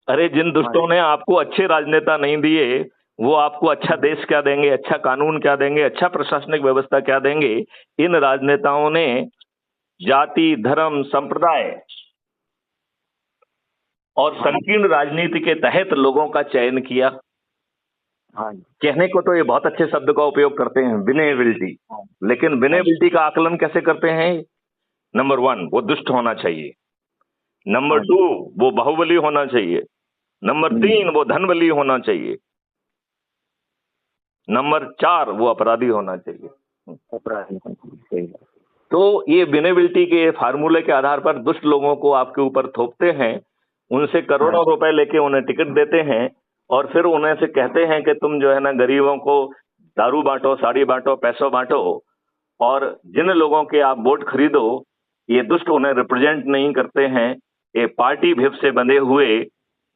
अरे जिन दुष्टों ने आपको अच्छे राजनेता नहीं दिए, वो आपको अच्छा देश क्या देंगे, अच्छा कानून क्या देंगे, अच्छा प्रशासनिक व्यवस्था क्या देंगे। इन राजनेताओं ने जाति, धर्म, संप्रदाय और संकीर्ण राजनीति के तहत लोगों का चयन किया। हाँ कहने को तो ये बहुत अच्छे शब्द का उपयोग करते हैं, विनेबिलिटी, लेकिन विनेबिलिटी का आकलन कैसे करते हैं? नंबर 1 वो दुष्ट होना चाहिए, नंबर 2 वो बाहुबली होना चाहिए, नंबर 3 वो धनबली होना चाहिए, नंबर 4 वो अपराधी होना चाहिए। तो ये विनेबिलिटी के फार्मूले के आधार पर दुष्ट लोगों को आपके ऊपर थोपते हैं, उनसे करोड़ों रुपए लेके उन्हें टिकट देते हैं और फिर उन्हें से कहते हैं कि तुम जो है ना गरीबों को दारू बांटो, साड़ी बांटो, पैसों बांटो, और जिन लोगों के आप वोट खरीदो, ये दुष्ट उन्हें रिप्रेजेंट नहीं करते हैं। ये पार्टी भिप से बंधे हुए